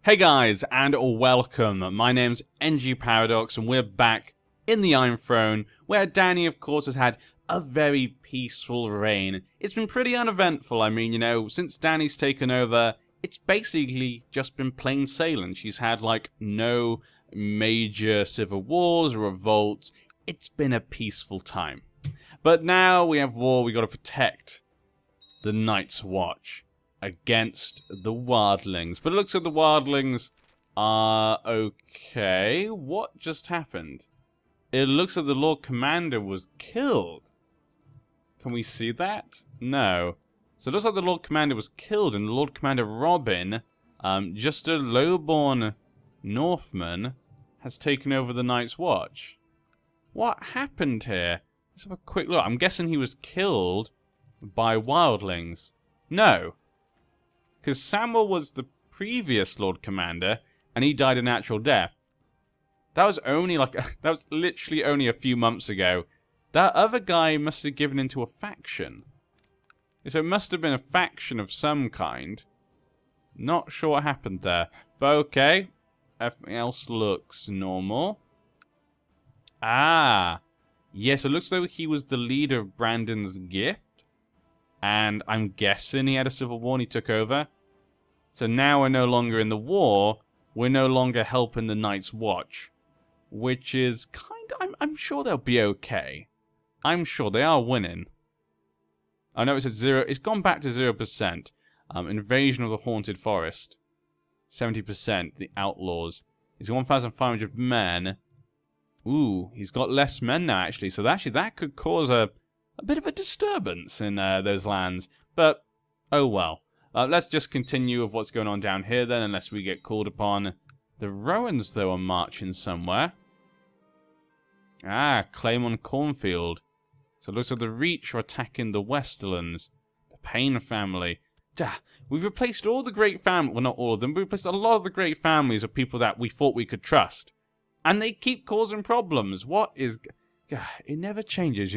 Hey guys, and welcome. My name's NG Paradox, and we're back in the Iron Throne, where Dany, of course, has had a very peaceful reign. It's been pretty uneventful. I mean, since Dany's taken over, it's basically just been plain sailing. She's had, no major civil wars or revolts. It's been a peaceful time. But now we have war. We gotta protect the Night's Watch against the wildlings. But it looks like the wildlings are okay. What just happened? It looks like the Lord Commander was killed. Can we see that? No. So it looks like the Lord Commander was killed, and the Lord Commander Robin, just a lowborn Northman, has taken over the Night's Watch. What happened here? Let's have a quick look. I'm guessing he was killed by wildlings. No. Because Samuel was the previous Lord Commander, and he died a natural death. That was only that was literally only a few months ago. That other guy must have given into a faction. So it must have been a faction of some kind. Not sure what happened there. But okay. Everything else looks normal. Ah. Yes, it looks like he was the leader of Brandon's gift. And I'm guessing he had a civil war and he took over. So now we're no longer in the war. We're no longer helping the Night's Watch. Which is I'm sure they'll be okay. I'm sure they are winning. I know it's at 0. It's gone back to 0%. Invasion of the Haunted Forest. 70%. The Outlaws. He's 1,500 men. Ooh, he's got less men now, actually. So that could cause a bit of a disturbance in those lands. But, oh well. Let's just continue with what's going on down here then, unless we get called upon. The Rowans, though, are marching somewhere. Ah, claim on Cornfield. So it looks like the Reach are attacking the Westerlands. The Payne family. We've replaced all the great families. Well, not all of them, but we've replaced a lot of the great families of people that we thought we could trust. And they keep causing problems. What is... It never changes,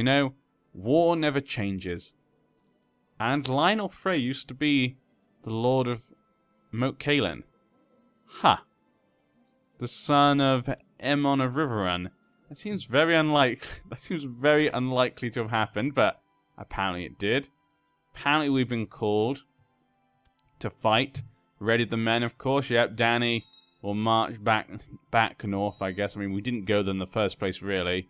War never changes. And Lionel Frey used to be the Lord of Moat Cailin. Ha! The son of Aemon of Riverrun. That seems very unlikely. That seems very unlikely to have happened, but apparently it did. Apparently we've been called to fight. Ready the men, of course. Yep, Dany will march back north, I guess. I mean, we didn't go there in the first place, really.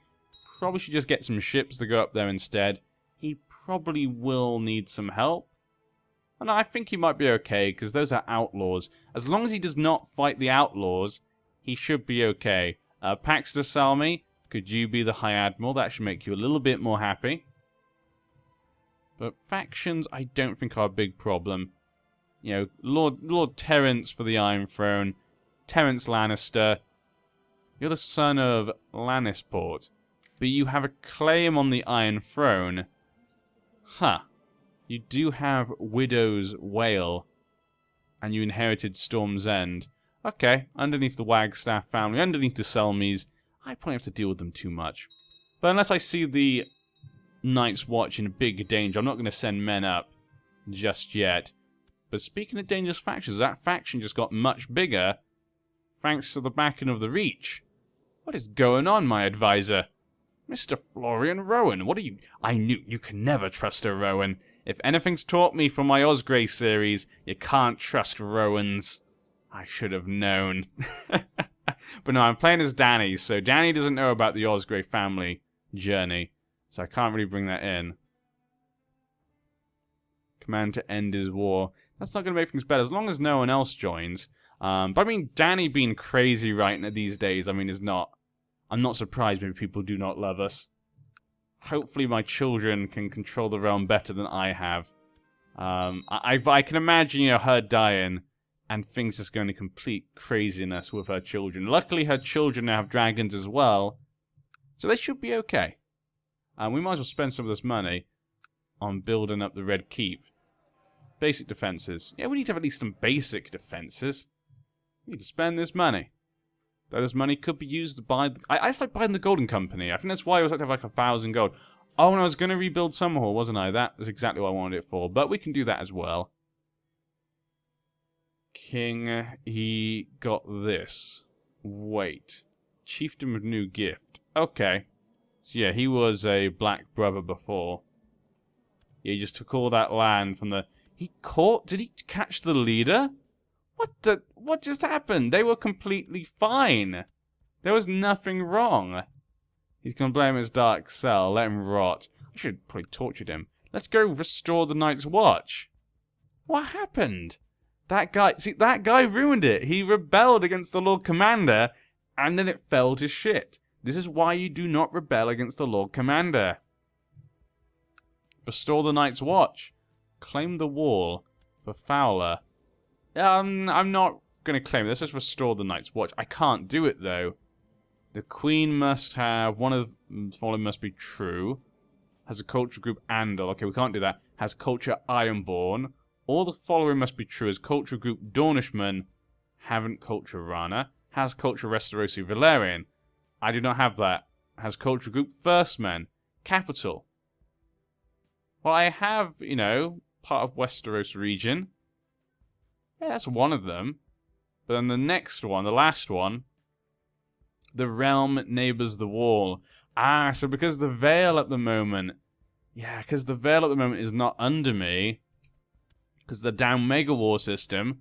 Probably should just get some ships to go up there instead. He probably will need some help. And I think he might be okay, because those are outlaws. As long as he does not fight the outlaws, he should be okay. Pax de Salmi, could you be the High Admiral? That should make you a little bit more happy. But factions, I don't think are a big problem. Lord Terence for the Iron Throne. Terence Lannister. You're the son of Lannisport. But you have a claim on the Iron Throne. Huh. You do have Widow's Wail. And you inherited Storm's End. Okay, underneath the Wagstaff family, underneath the Selmies, I probably have to deal with them too much. But unless I see the Night's Watch in big danger, I'm not going to send men up just yet. But speaking of dangerous factions, that faction just got much bigger thanks to the backing of the Reach. What is going on, my advisor? Mr. Florian Rowan, what are you... I knew you can never trust a Rowan. If anything's taught me from my Osgrey series, you can't trust Rowans. I should have known. But no, I'm playing as Dany, so Dany doesn't know about the Osgrey family journey. So I can't really bring that in. Command to end his war. That's not going to make things better, as long as no one else joins. But I mean, Dany being crazy right now these days, I mean, is not... I'm not surprised when people do not love us. Hopefully my children can control the realm better than I have. I can imagine, her dying... and things just going to complete craziness with her children. Luckily, her children now have dragons as well. So they should be okay. We might as well spend some of this money on building up the Red Keep. Basic defenses. Yeah, we need to have at least some basic defenses. We need to spend this money. Though this money could be used to buy... I just like buying the Golden Company. I think that's why I was like to have 1,000 gold. Oh, and I was going to rebuild Summerhall, wasn't I? That was exactly what I wanted it for. But we can do that as well. King, he got this. Wait. Chieftain with new gift. Okay. So yeah, he was a black brother before. Yeah, he just took all that land from the... He caught... Did he catch the leader? What just happened? They were completely fine. There was nothing wrong. He's gonna blame his dark cell. Let him rot. I should probably tortured him. Let's go restore the Night's Watch. What happened? That guy ruined it. He rebelled against the Lord Commander, and then it fell to shit. This is why you do not rebel against the Lord Commander. Restore the Night's Watch. Claim the wall for Fowler. I'm not going to claim it. Let's just restore the Night's Watch. I can't do it, though. The Queen must have... One of the following must be true. Has a culture group Andal. Okay, we can't do that. Has culture Ironborn. All the following must be true. Has culture group Dornishman. Haven't culture Rana. Has culture Westerosi Valerian. I do not have that. Has culture group Firstmen. Capital. Well, I have, you know, part of Westeros region. Yeah, that's one of them. But then the next one, the last one, the realm neighbors the wall. Ah, so because the Vale at the moment... Yeah, because the Vale at the moment is not under me, because the down Mega War system,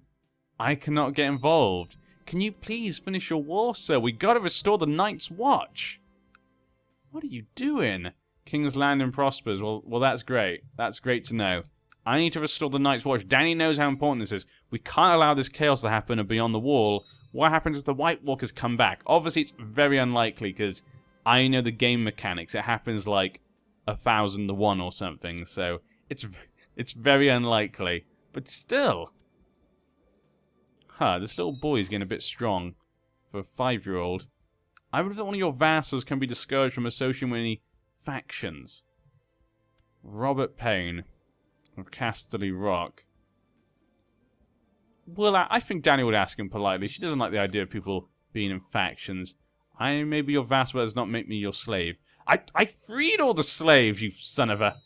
I cannot get involved. Can you please finish your war, sir? We gotta restore the Night's Watch. What are you doing? King's Landing prospers. Well, that's great. That's great to know. I need to restore the Night's Watch. Dany knows how important this is. We can't allow this chaos to happen beyond the wall. What happens is the White Walkers come back. Obviously, it's very unlikely, because I know the game mechanics. It happens like 1,000 to 1 or something, so it's very unlikely. But still. Huh, this little boy is getting a bit strong for a 5-year-old. I believe that one of your vassals can be discouraged from associating with any factions. Robert Payne of Casterly Rock. Well, I think Dany would ask him politely. She doesn't like the idea of people being in factions. I may be your vassal, but does not make me your slave. I freed all the slaves, you son of a...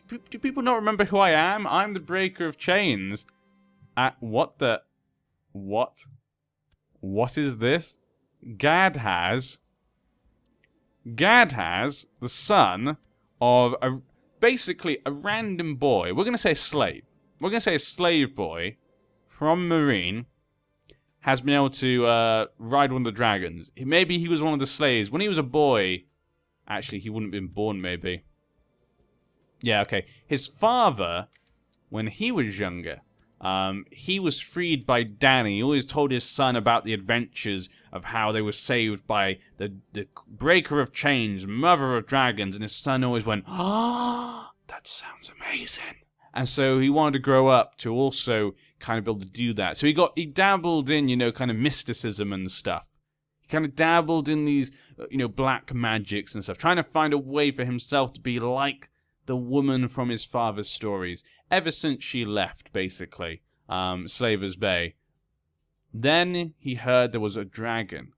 Do people not remember who I am? I'm the breaker of chains. What the... What? What is this? Gad has the son of basically a random boy. We're going to say a slave. We're going to say a slave boy from Marine has been able to ride one of the dragons. Maybe he was one of the slaves. When he was a boy... Actually, he wouldn't have been born, maybe. Yeah, okay. His father, when he was younger, he was freed by Dany. He always told his son about the adventures of how they were saved by the breaker of chains, mother of dragons, and his son always went, "Ah, that sounds amazing." And so he wanted to grow up to also kind of be able to do that. So he dabbled in, you know, kind of mysticism and stuff. He kind of dabbled in these, you know, black magics and stuff, trying to find a way for himself to be like the woman from his father's stories, ever since she left, basically, Slaver's Bay. Then he heard there was a dragon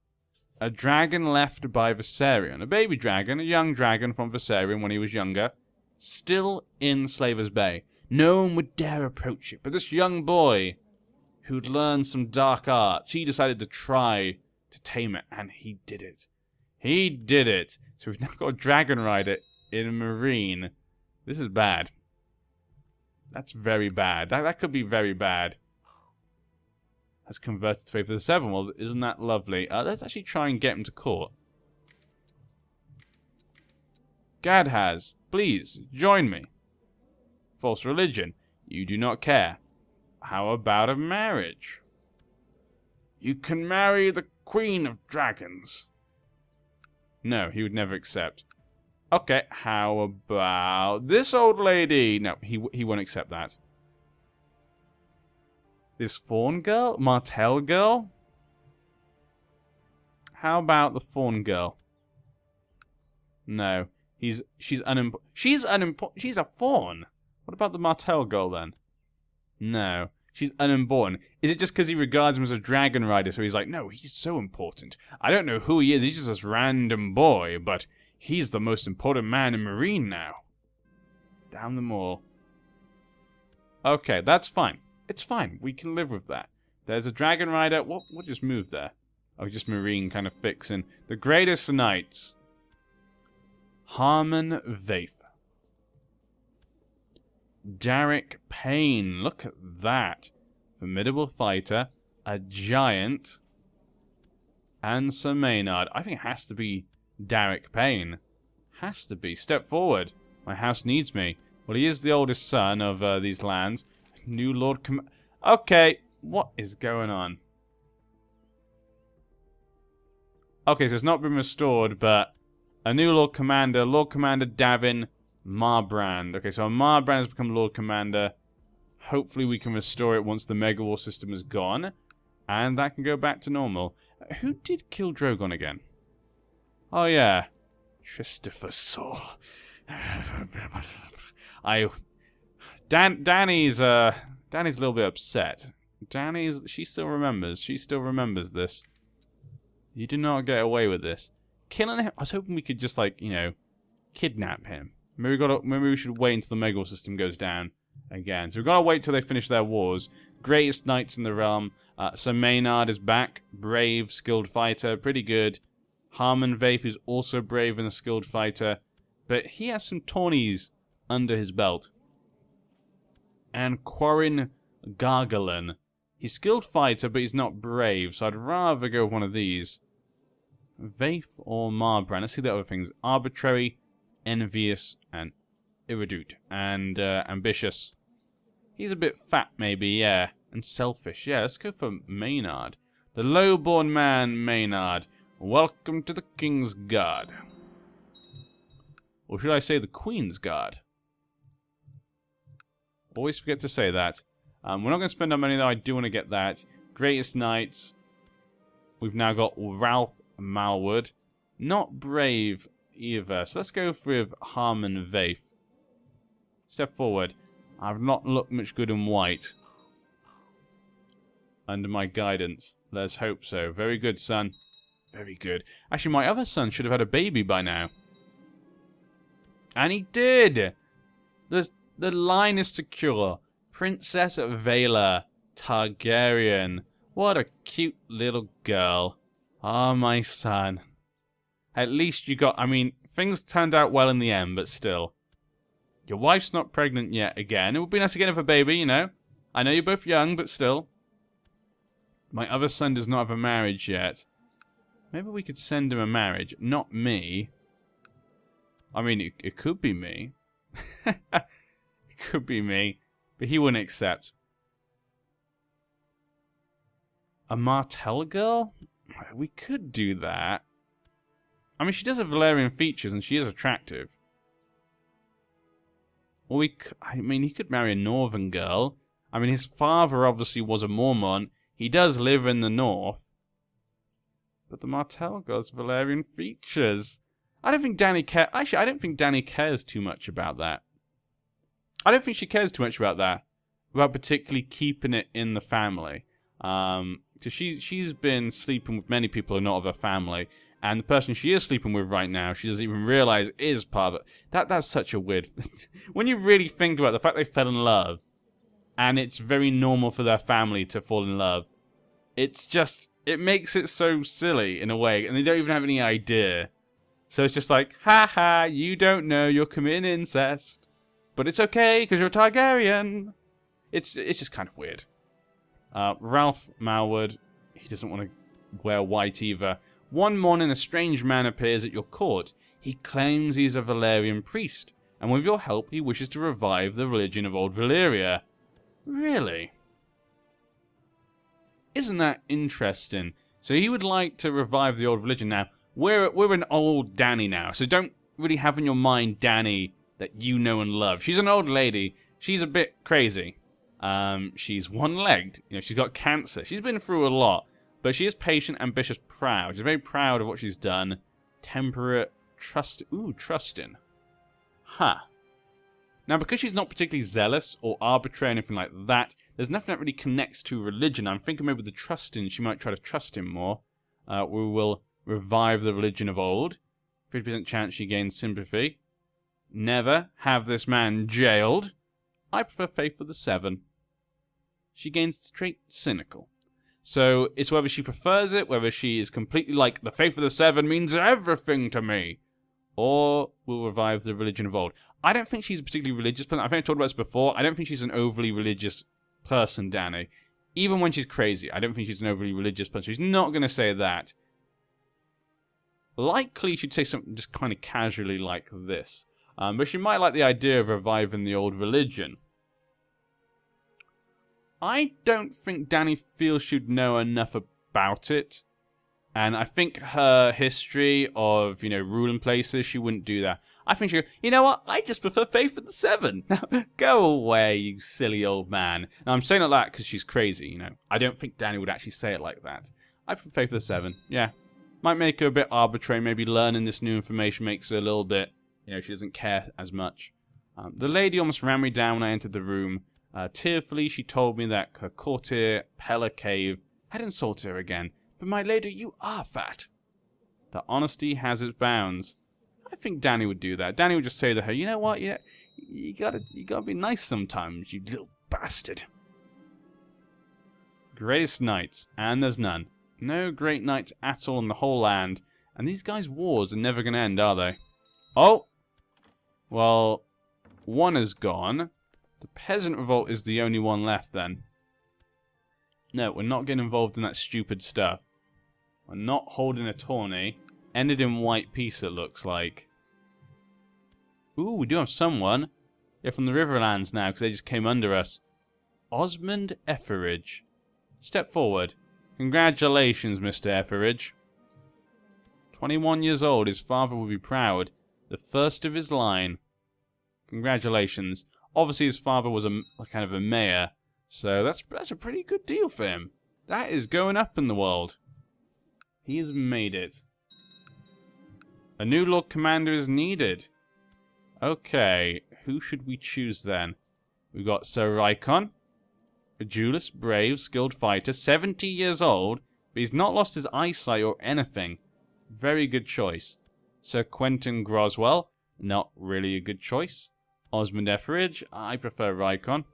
left by Viserion, a baby dragon, a young dragon from Viserion when he was younger, still in Slaver's Bay. No one would dare approach it, but this young boy, who'd learned some dark arts, he decided to try to tame it, and he did it. He did it. So we've now got a dragon rider in a Marine. This is bad. That's very bad. That could be very bad. Has converted to Faith of the Seven. Well, isn't that lovely? Let's actually try and get him to court. Gad has. Please, join me. False religion. You do not care. How about a marriage? You can marry the Queen of Dragons. No, he would never accept. Okay, how about this old lady? No, he won't accept that. This Fawn girl? Martell girl? How about the Fawn girl? No, she's unimportant. She's a Fawn. What about the Martell girl then? No, she's unimportant. Is it just because he regards him as a dragon rider, so he's like, no, he's so important. I don't know who he is. He's just this random boy, but he's the most important man in Marine now. Damn them all. Okay, that's fine. It's fine. We can live with that. There's a dragon rider. What just moved there? Oh, just marine kind of fixing. The greatest knights. Harmon Vaith. Derek Payne. Look at that. Formidable fighter. A giant. And Sir Maynard. I think it has to be Derek Payne. Has to be. Step forward. My house needs me. Well, he is the oldest son of these lands. New Lord Okay, what is going on? Okay, so it's not been restored, but a new Lord Commander Davin Marbrand. Okay, so Marbrand has become Lord Commander. Hopefully we can restore it once the Mega War system is gone. And that can go back to normal. Who did kill Drogon again? Oh, yeah. Christopher Saul. Dany's a little bit upset. She still remembers this. You do not get away with this. Killing him, I was hoping we could just, like, you know, kidnap him. Maybe we should wait until the Mega War system goes down again. So we've got to wait till they finish their wars. Greatest knights in the realm. Sir Maynard is back. Brave, skilled fighter. Pretty good. Harmon Vaith is also brave and a skilled fighter. But he has some tawnies under his belt. And Quarren Gargalan. He's skilled fighter, but he's not brave. So I'd rather go with one of these. Vaith or Marbrand. Let's see the other things. Arbitrary, envious, and irredude. And ambitious. He's a bit fat, maybe, yeah. And selfish. Yeah, let's go for Maynard. The low-born man, Maynard. Welcome to the King's Guard. Or should I say the Queen's Guard? Always forget to say that. We're not going to spend our money, though. I do want to get that. Greatest Knights. We've now got Ralph Malwood. Not brave either. So let's go with Harmon Vaith. Step forward. I've not looked much good in white. Under my guidance. Let's hope so. Very good, son. Very good. Actually, my other son should have had a baby by now. And he did! The line is secure. Princess Vela Targaryen. What a cute little girl. Ah, my son. At least you got... I mean, things turned out well in the end, but still. Your wife's not pregnant yet again. It would be nice to get her a baby, you know. I know you're both young, but still. My other son does not have a marriage yet. Maybe we could send him a marriage. Not me. I mean, it could be me. It could be me. But he wouldn't accept. A Martell girl? We could do that. I mean, she does have Valerian features, and she is attractive. Or he could marry a northern girl. I mean, his father obviously was a Mormont. He does live in the north. But the Martell girl's Valerian features. I don't think Dany cares. Actually, I don't think Dany cares too much about that. I don't think she cares too much about that. About particularly keeping it in the family. Because she's been sleeping with many people who are not of her family. And the person she is sleeping with right now, she doesn't even realize is part of it. That's such a weird... When you really think about the fact they fell in love, and it's very normal for their family to fall in love, it's just... It makes it so silly, in a way, and they don't even have any idea. So it's just like, ha, you don't know you're committing incest. But it's okay, because you're a Targaryen. It's just kind of weird. Ralph Malwood, he doesn't want to wear white either. One morning, a strange man appears at your court. He claims he's a Valerian priest, and with your help, he wishes to revive the religion of old Valyria. Really? Isn't that interesting? So he would like to revive the old religion now. We're an old Dany now, so don't really have in your mind Dany that you know and love. She's an old lady. She's a bit crazy. She's one-legged. You know, she's got cancer. She's been through a lot. But she is patient, ambitious, proud. She's very proud of what she's done. Temperate, trusting. Huh. Now, because she's not particularly zealous or arbitrary or anything like that, there's nothing that really connects to religion. I'm thinking maybe with the trusting, she might try to trust him more. We will revive the religion of old. 50% chance she gains sympathy. Never have this man jailed. I prefer Faith of the Seven. she gains the trait cynical. So it's whether she prefers it, whether she is completely like, the faith of the seven means everything to me, or will revive the religion of old. I don't think she's a particularly religious person. I think I talked about this before. I don't think she's an overly religious person, Dany. Even when she's crazy, I don't think she's an overly religious person. She's not going to say that. Likely she'd say something just kind of casually like this. But she might like the idea of reviving the old religion. I don't think Dany feels she'd know enough about it. And I think her history of, ruling places, she wouldn't do that. I think she'd go, you know what? I just prefer faith of the seven. Go away, you silly old man. Now, I'm saying it like that because she's crazy, I don't think Dany would actually say it like that. I prefer faith of the seven, yeah. Might make her a bit arbitrary. Maybe learning this new information makes her a little bit, she doesn't care as much. The lady almost ran me down when I entered the room. Tearfully, she told me that her courtier, Pella Cave, had insulted her again. But my lady, you are fat. The honesty has its bounds. I think Dany would do that. Dany would just say to her, you know what? You gotta be nice sometimes, you little bastard. Greatest knights, and there's none. No great knights at all in the whole land. And these guys' wars are never gonna end, are they? Oh! Well, one is gone. The peasant revolt is the only one left then. No, we're not getting involved in that stupid stuff. We're not holding a tourney. Ended in white peace, it looks like. Ooh, we do have someone. They're from the Riverlands now, because they just came under us. Osmond Etheridge. Step forward. Congratulations, Mr. Etheridge. 21 years old, his father will be proud. The first of his line. Congratulations. Obviously, his father was a kind of a mayor. So that's a pretty good deal for him. That is going up in the world. He has made it. A new Lord Commander is needed. Okay, who should we choose then? We've got Sir Rykon, a duelist, brave, skilled fighter, 70 years old, but he's not lost his eyesight or anything. Very good choice. Sir Quentin Groswell, not really a good choice. Osmond Etheridge, I prefer Rykon.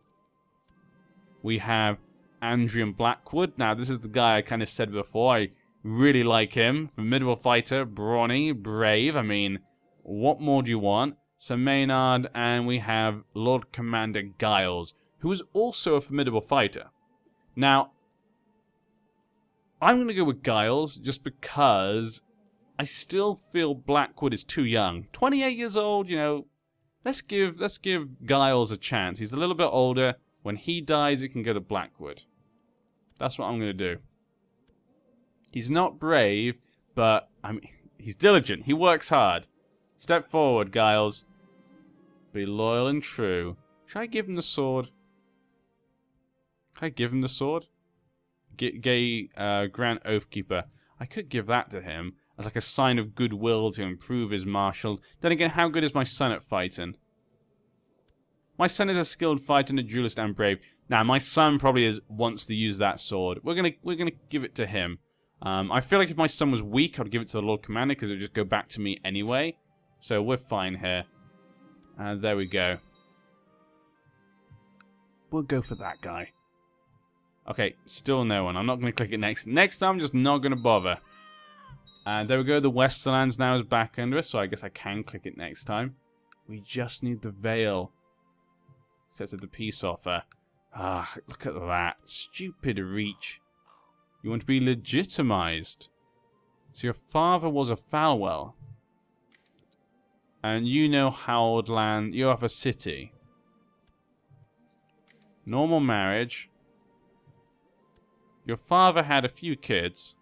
We have Andrian Blackwood. Now, this is the guy I kind of said before. I really like him. Formidable fighter, brawny, brave. I mean, what more do you want? Sir Maynard, and we have Lord Commander Giles, who is also a formidable fighter. Now, I'm going to go with Giles just because I still feel Blackwood is too young. 28 years old, let's give Giles a chance. He's a little bit older. When he dies, it can go to Blackwood. That's what I'm going to do. He's not brave, but he's diligent. He works hard. Step forward, Giles. Be loyal and true. Should I give him the sword? Can I give him the sword? Grand Oathkeeper. I could give that to him as like a sign of goodwill to improve his martial. Then again, how good is my son at fighting? My son is a skilled fighter and a duelist and brave. Now, my son probably wants to use that sword. We're gonna give it to him. I feel like if my son was weak, I'd give it to the Lord Commander because it would just go back to me anyway. So we're fine here. There we go. We'll go for that guy. Okay, still no one. I'm not going to click it next. Next time, I'm just not going to bother. And there we go. The Westerlands now is back under us, so I guess I can click it next time. We just need the Vale. Accepted the peace offer. Ah, look at that. Stupid reach. You want to be legitimized. So your father was a Falwell. And you know hallowed land. You have a city. Normal marriage. Your father had a few kids.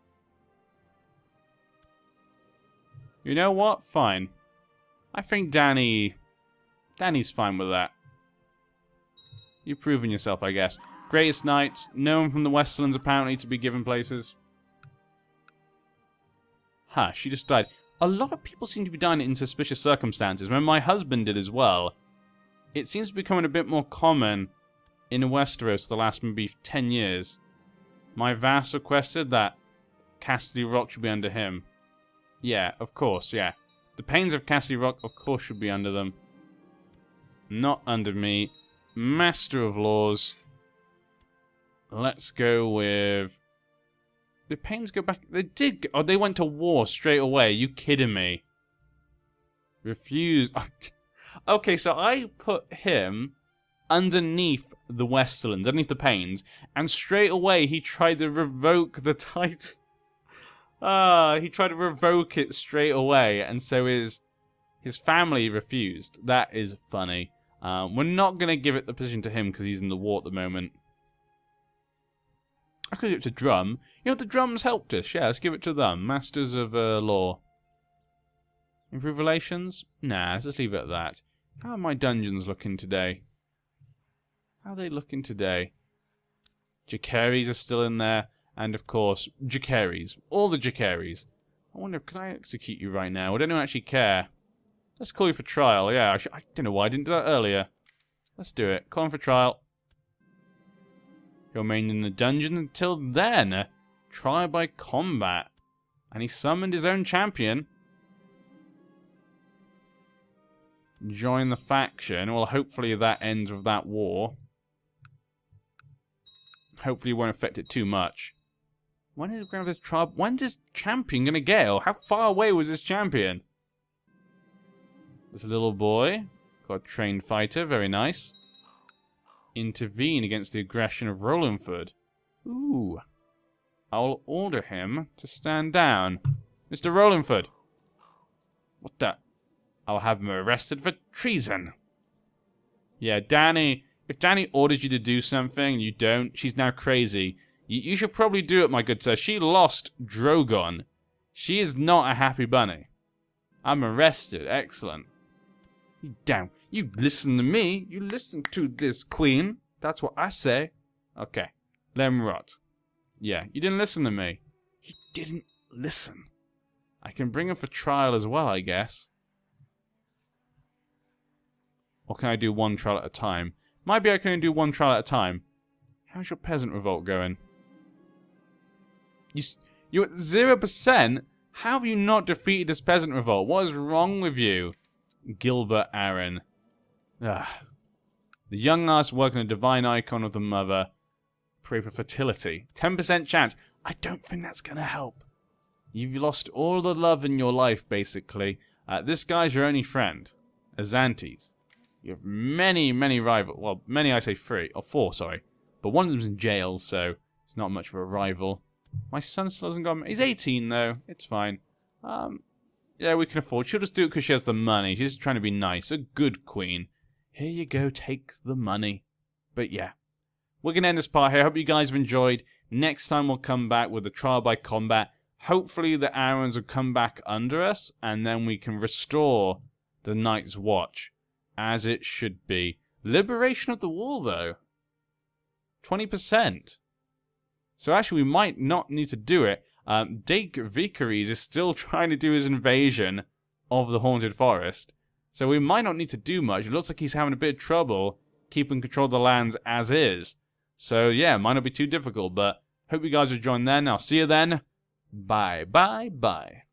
You know what? Fine. I think Dany's fine with that. You've proven yourself, I guess. Greatest knights, known from the Westerlands apparently to be given places. Huh, she just died. A lot of people seem to be dying in suspicious circumstances. When my husband did as well. It seems to be becoming a bit more common in Westeros the last maybe 10 years. My vassal requested that Cassidy Rock should be under him. Yeah, of course, yeah. The Pains of Cassidy Rock, of course, should be under them. Not under me. Master of Laws. let's go with... Did Paynes go back? They did. Oh, they went to war straight away. Are you kidding me? Refuse. Okay, so I put him underneath the Westerlands, underneath the Paynes, and straight away he tried to revoke the title. He tried to revoke it straight away, and so his family refused. That is funny. We're not going to give it the position to him because he's in the war at the moment. I could give it to Drum. You know, the Drums helped us. Yeah, let's give it to them. Masters of Law. Improve relations? Nah, let's just leave it at that. How are my dungeons looking today? How are they looking today? Jacaries are still in there. And, of course, Jacaries. All the Jacaries. I wonder, can I execute you right now? Would anyone actually care? Let's call you for trial. Yeah, I don't know why I didn't do that earlier. Let's do it. Call him for trial. You'll remain in the dungeon until then. Try by combat. And he summoned his own champion. Join the faction. Well, hopefully that ends with that war. Hopefully it won't affect it too much. When is this trial? When's this champion gonna get? Or how far away was this champion? This little boy. Got a trained fighter. Very nice. Intervene against the aggression of Rolandford. Ooh. I'll order him to stand down. Mr. Rolandford. What the? I'll have him arrested for treason. Yeah, Dany. If Dany orders you to do something and you don't, she's now crazy. You should probably do it, my good sir. She lost Drogon. She is not a happy bunny. I'm arrested. Excellent. You down. You listen to me. You listen to this queen. That's what I say. Okay. Let him rot. Yeah, you didn't listen to me. He didn't listen. I can bring him for trial as well, I guess. Or can I do one trial at a time? Might be I can only do one trial at a time. How's your peasant revolt going? You're at 0%? How have you not defeated this peasant revolt? What is wrong with you? Gilbert Aaron. Ah. The young arts work on a divine icon of the mother. Pray for fertility. 10% chance. I don't think that's going to help. You've lost all the love in your life, basically. This guy's your only friend. Azantes. You have many, many rivals. Well, many I say 3. Or 4, sorry. But one of them's in jail, so it's not much of a rival. My son still hasn't got... He's 18, though. It's fine. Yeah, we can afford. She'll just do it because she has the money. She's trying to be nice. A good queen. Here you go. Take the money. But yeah. We're going to end this part here. I hope you guys have enjoyed. Next time we'll come back with the trial by combat. Hopefully the Arons will come back under us. And then we can restore the Night's Watch. As it should be. Liberation of the Wall, though. 20%. So actually, we might not need to do it. Dake Vicaries is still trying to do his invasion of the Haunted Forest. So we might not need to do much. It looks like he's having a bit of trouble keeping control of the lands as is. So yeah, might not be too difficult, but hope you guys will join then. I'll see you then. Bye, bye, bye.